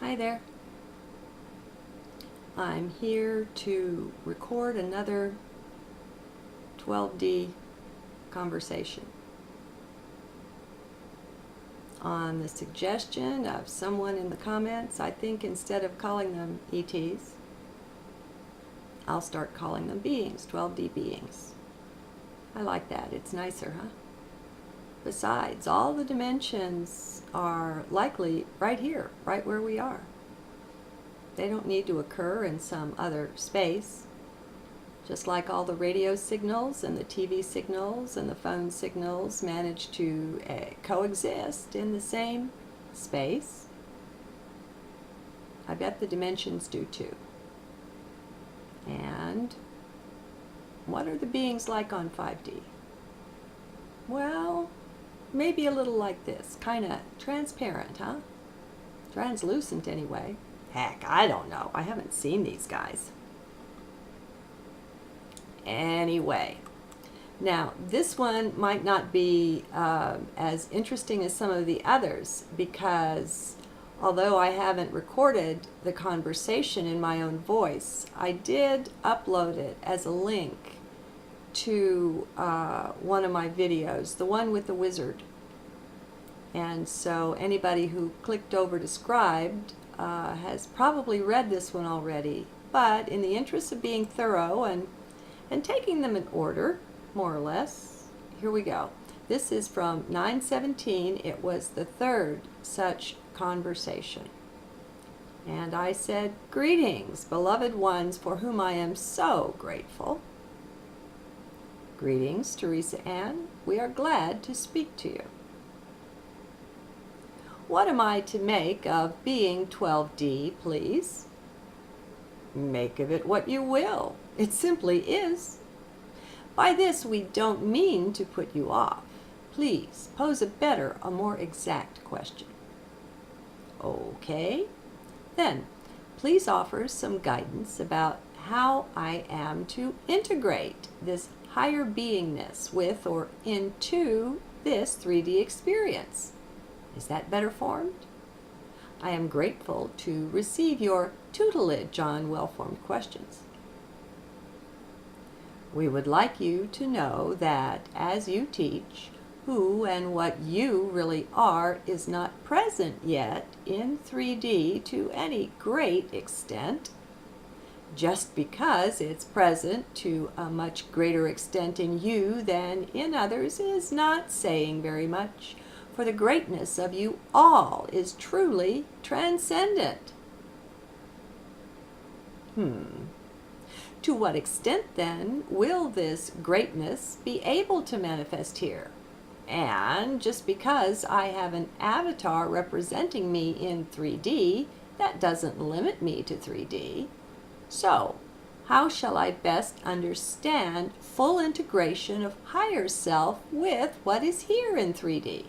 Hi there. I'm here to record another 12D conversation on the suggestion of someone in the comments. I think instead of calling them ETs, I'll start calling them beings, 12D beings. I like that. It's nicer, huh? Besides, all the dimensions are likely right here, right where we are. They don't need to occur in some other space. Just like all the radio signals and the TV signals and the phone signals manage to coexist in the same space, I bet the dimensions do too. And what are the beings like on 5D? Well, maybe a little like this, kind of transparent, huh? Translucent anyway. Heck, I don't know. I haven't seen these guys. Anyway, now this one might not be as interesting as some of the others because although I haven't recorded the conversation in my own voice, I did upload it as a link to one of my videos, the one with the wizard. And so anybody who clicked over to scribed has probably read this one already, but in the interest of being thorough and taking them in order, more or less, here we go. This is from 9/17. It was the third such conversation. And I said, "Greetings, beloved ones for whom I am so grateful. Greetings, Theresa-Ann. We are glad to speak to you. What am I to make of being 12D, please? Make of it what you will. It simply is. By this we don't mean to put you off. Please pose a more exact question. Okay. Then, please offer some guidance about how I am to integrate this higher beingness with or into this 3D experience. Is that better formed? I am grateful to receive your tutelage on well-formed questions. We would like you to know that as you teach, who and what you really are is not present yet in 3D to any great extent. Just because it's present to a much greater extent in you than in others is not saying very much, for the greatness of you all is truly transcendent. To what extent, then, will this greatness be able to manifest here? And just because I have an avatar representing me in 3D, that doesn't limit me to 3D. So, how shall I best understand full integration of higher self with what is here in 3D?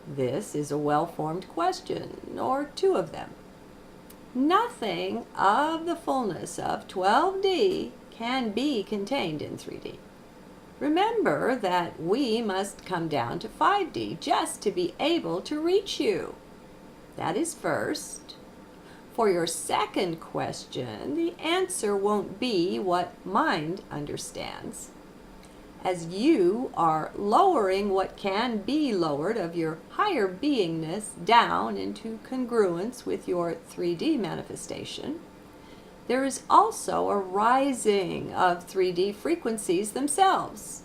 This is a well-formed question, or two of them. Nothing of the fullness of 12D can be contained in 3D. Remember that we must come down to 5D just to be able to reach you. That is first. For your second question, the answer won't be what mind understands. As you are lowering what can be lowered of your higher beingness down into congruence with your 3D manifestation, there is also a rising of 3D frequencies themselves.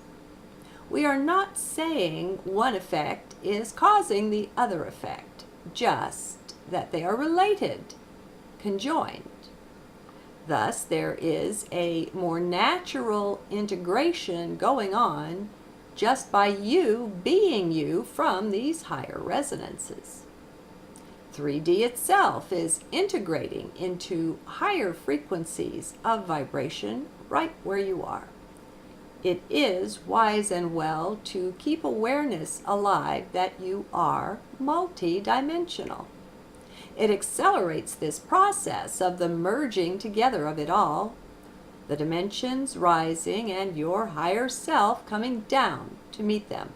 We are not saying one effect is causing the other effect, just that they are related, conjoined. Thus, there is a more natural integration going on just by you being you from these higher resonances. 3D itself is integrating into higher frequencies of vibration right where you are. It is wise and well to keep awareness alive that you are multidimensional. It accelerates this process of the merging together of it all, the dimensions rising and your higher self coming down to meet them.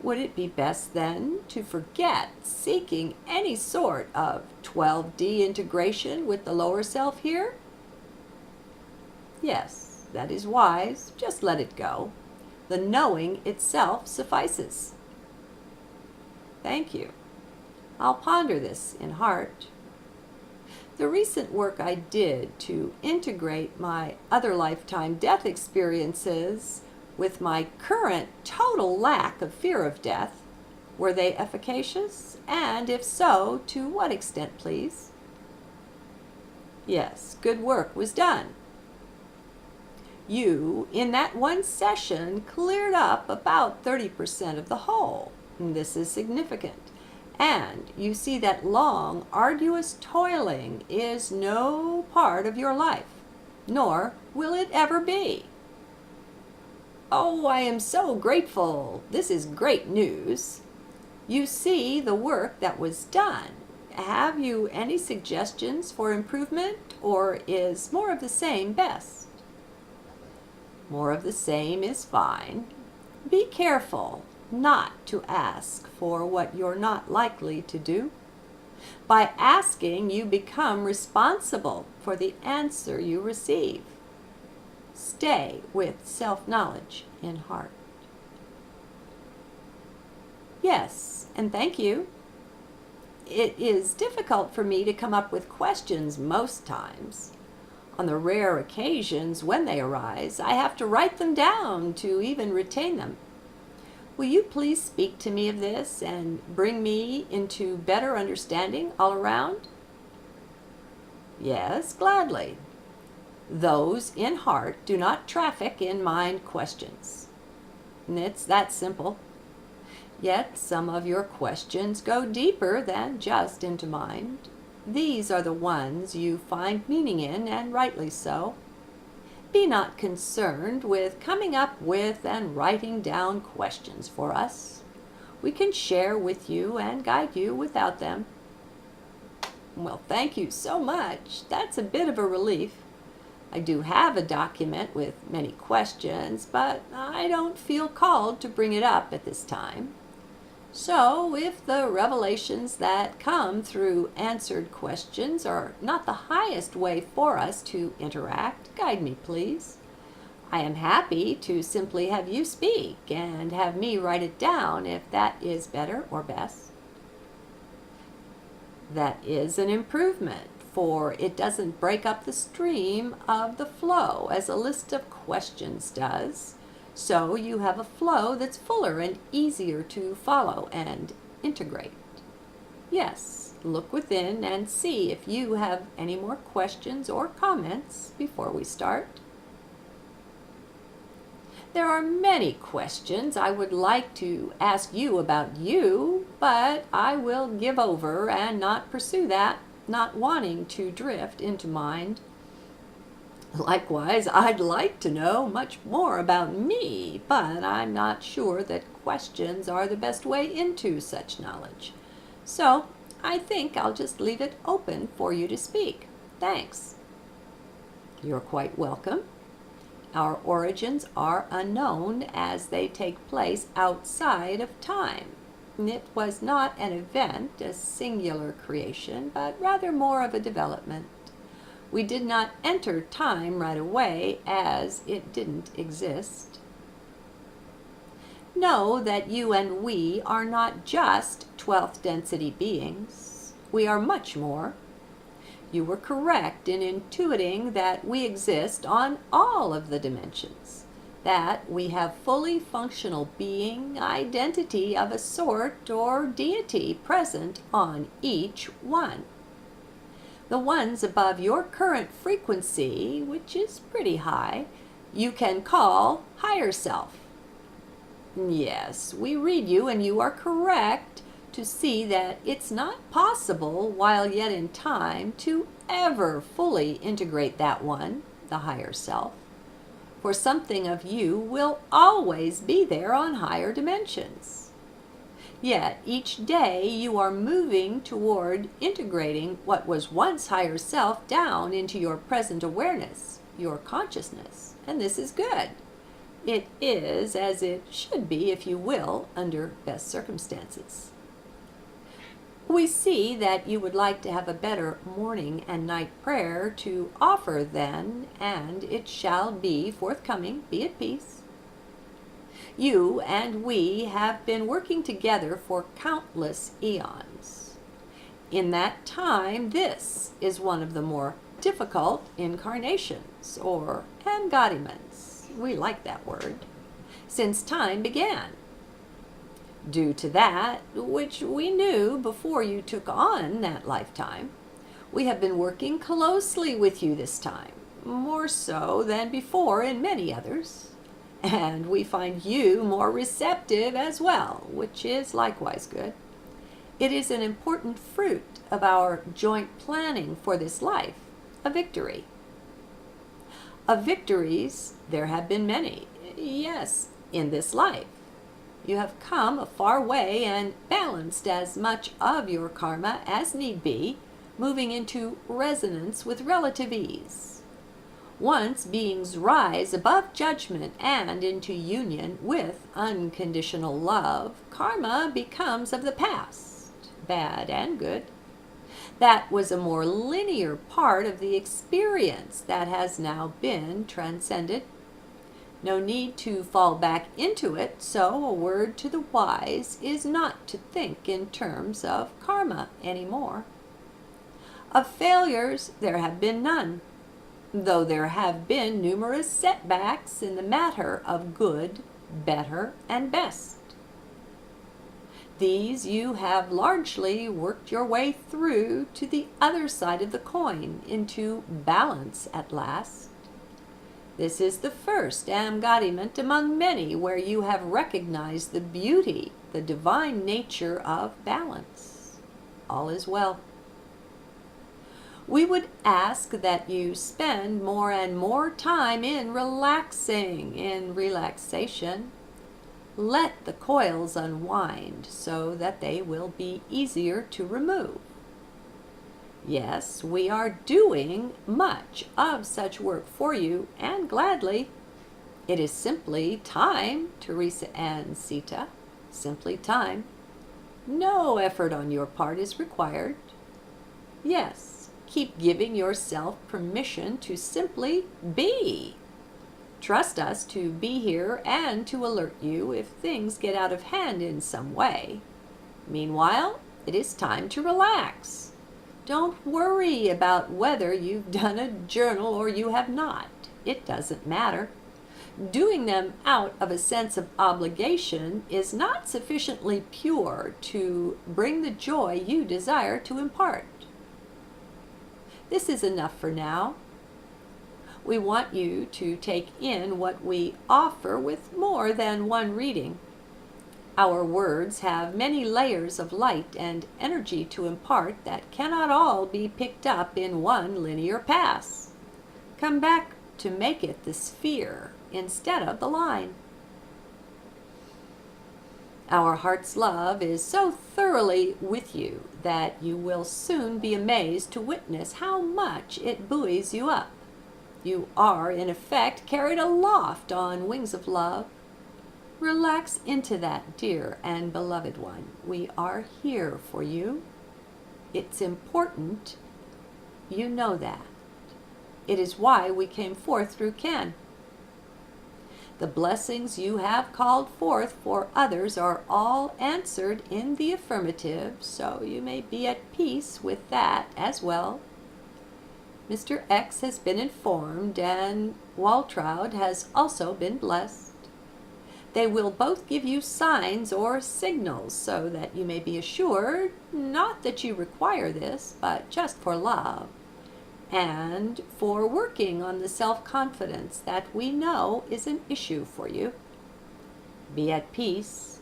Would it be best then to forget seeking any sort of 12D integration with the lower self here? Yes, that is wise. Just let it go. The knowing itself suffices. Thank you. I'll ponder this in heart. The recent work I did to integrate my other lifetime death experiences with my current total lack of fear of death, were they efficacious? And if so, to what extent, please? Yes, good work was done. You, in that one session, cleared up about 30% of the whole. This is significant. And you see that long, arduous toiling is no part of your life, nor will it ever be. Oh, I am so grateful. This is great news. You see the work that was done. Have you any suggestions for improvement, or is more of the same best? More of the same is fine. Be careful not to ask for what you're not likely to do. By asking, you become responsible for the answer you receive. Stay with self-knowledge in heart. Yes, and thank you. It is difficult for me to come up with questions most times. On the rare occasions when they arise, I have to write them down to even retain them. Will you please speak to me of this and bring me into better understanding all around? Yes, gladly. Those in heart do not traffic in mind questions. It's that simple. Yet some of your questions go deeper than just into mind. These are the ones you find meaning in, and rightly so. Be not concerned with coming up with and writing down questions for us. We can share with you and guide you without them. Well, thank you so much. That's a bit of a relief. I do have a document with many questions, but I don't feel called to bring it up at this time. So, if the revelations that come through answered questions are not the highest way for us to interact, guide me, please. I am happy to simply have you speak and have me write it down if that is better or best. That is an improvement, for it doesn't break up the stream of the flow as a list of questions does. So you have a flow that's fuller and easier to follow and integrate. Yes, look within and see if you have any more questions or comments before we start. There are many questions I would like to ask you about you, but I will give over and not pursue that, not wanting to drift into mind. Likewise, I'd like to know much more about me, but I'm not sure that questions are the best way into such knowledge. So, I think I'll just leave it open for you to speak. Thanks. You're quite welcome. Our origins are unknown as they take place outside of time. It was not an event, a singular creation, but rather more of a development. We did not enter time right away, as it didn't exist. Know that you and we are not just 12th density beings. We are much more. You were correct in intuiting that we exist on all of the dimensions, that we have fully functional being, identity of a sort, or deity present on each one. The ones above your current frequency, which is pretty high, you can call higher self. Yes, we read you and you are correct to see that it's not possible while yet in time to ever fully integrate that one, the higher self. For something of you will always be there on higher dimensions. Yet each day you are moving toward integrating what was once higher self down into your present awareness, your consciousness, and this is good. It is as it should be, if you will, under best circumstances. We see that you would like to have a better morning and night prayer to offer then, and it shall be forthcoming. Be at peace. You and we have been working together for countless eons. In that time, this is one of the more difficult incarnations, or embodiments. We like that word. Since time began. Due to that, which we knew before you took on that lifetime, we have been working closely with you this time, more so than before in many others, and we find you more receptive as well, which is likewise good. It is an important fruit of our joint planning for this life, a victory. Of victories, there have been many, yes, in this life. You have come a far way and balanced as much of your karma as need be, moving into resonance with relative ease. Once beings rise above judgment and into union with unconditional love, karma becomes of the past, bad and good. That was a more linear part of the experience that has now been transcended. No need to fall back into it, so a word to the wise is not to think in terms of karma anymore. Of failures, there have been none, though there have been numerous setbacks in the matter of good, better, and best. These you have largely worked your way through to the other side of the coin, into balance at last. This is the first embodiment among many where you have recognized the beauty, the divine nature of balance. All is well. We would ask that you spend more and more time in relaxing, in relaxation. Let the coils unwind so that they will be easier to remove. Yes, we are doing much of such work for you, and gladly. It is simply time, Theresa-Ann Sita, simply time. No effort on your part is required. Yes, keep giving yourself permission to simply be. Trust us to be here and to alert you if things get out of hand in some way. Meanwhile, it is time to relax. Don't worry about whether you've done a journal or you have not. It doesn't matter. Doing them out of a sense of obligation is not sufficiently pure to bring the joy you desire to impart. This is enough for now. We want you to take in what we offer with more than one reading. Our words have many layers of light and energy to impart that cannot all be picked up in one linear pass. Come back to make it the sphere instead of the line. Our heart's love is so thoroughly with you that you will soon be amazed to witness how much it buoys you up. You are, in effect, carried aloft on wings of love. Relax into that, dear and beloved one. We are here for you. It's important. You know that. It is why we came forth through Ken. The blessings you have called forth for others are all answered in the affirmative, so you may be at peace with that as well. Mr. X has been informed, and Waltraud has also been blessed. They will both give you signs or signals so that you may be assured, not that you require this, but just for love, and for working on the self-confidence that we know is an issue for you. Be at peace.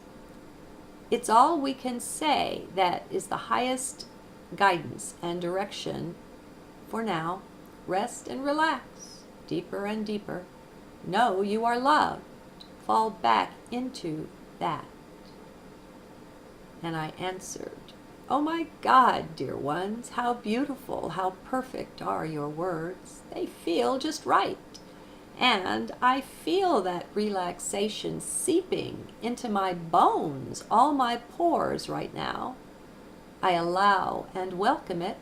It's all we can say that is the highest guidance and direction for now. Rest and relax, deeper and deeper. Know you are loved. Fall back into that. And I answered, "Oh my God, dear ones, how beautiful, how perfect are your words. They feel just right. And I feel that relaxation seeping into my bones, all my pores right now. I allow and welcome it.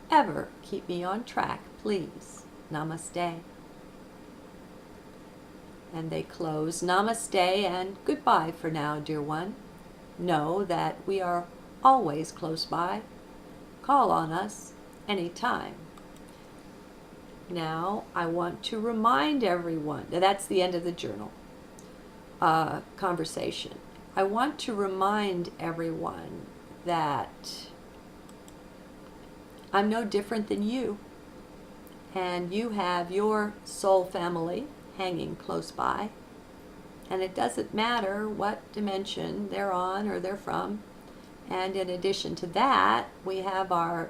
Ever keep me on track, please. Namaste. And they close. Namaste and goodbye for now, dear one. Know that we are always close by. Call on us anytime. Now, I want to remind everyone, that's the end of the journal conversation. I want to remind everyone that I'm no different than you, and you have your soul family hanging close by, and it doesn't matter what dimension they're on or they're from. And in addition to that, we have our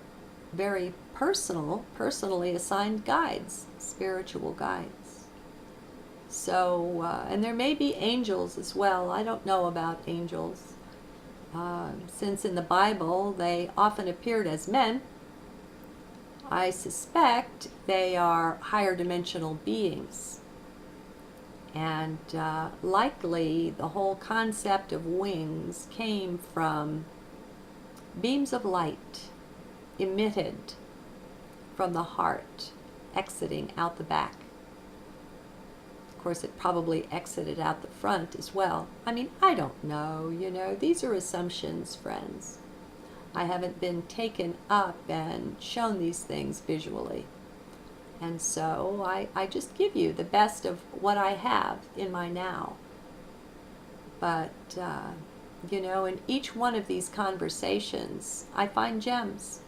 very personally assigned guides, spiritual guides. So, and there may be angels as well. I don't know about angels, since in the Bible they often appeared as men. I suspect they are higher dimensional beings. And likely the whole concept of wings came from beams of light emitted from the heart, exiting out the back. Of course, it probably exited out the front as well. I mean, I don't know, these are assumptions, friends. I haven't been taken up and shown these things visually. And so I just give you the best of what I have in my now. But, in each one of these conversations, I find gems.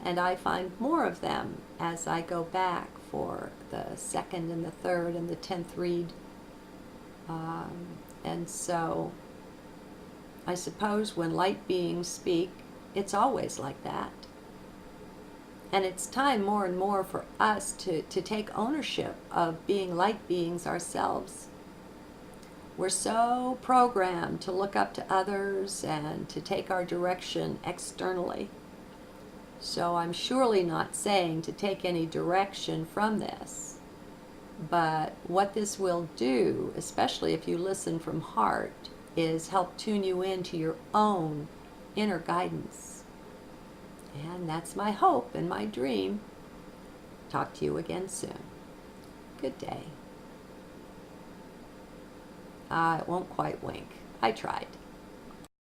And I find more of them as I go back for the second and the third and the 10th read. And so I suppose when light beings speak, it's always like that. And it's time more and more for us to take ownership of being light beings ourselves. We're so programmed to look up to others and to take our direction externally. So I'm surely not saying to take any direction from this. But what this will do, especially if you listen from heart, is help tune you into your own inner guidance. And that's my hope and my dream. Talk to you again soon. Good day. It won't quite wink. I tried.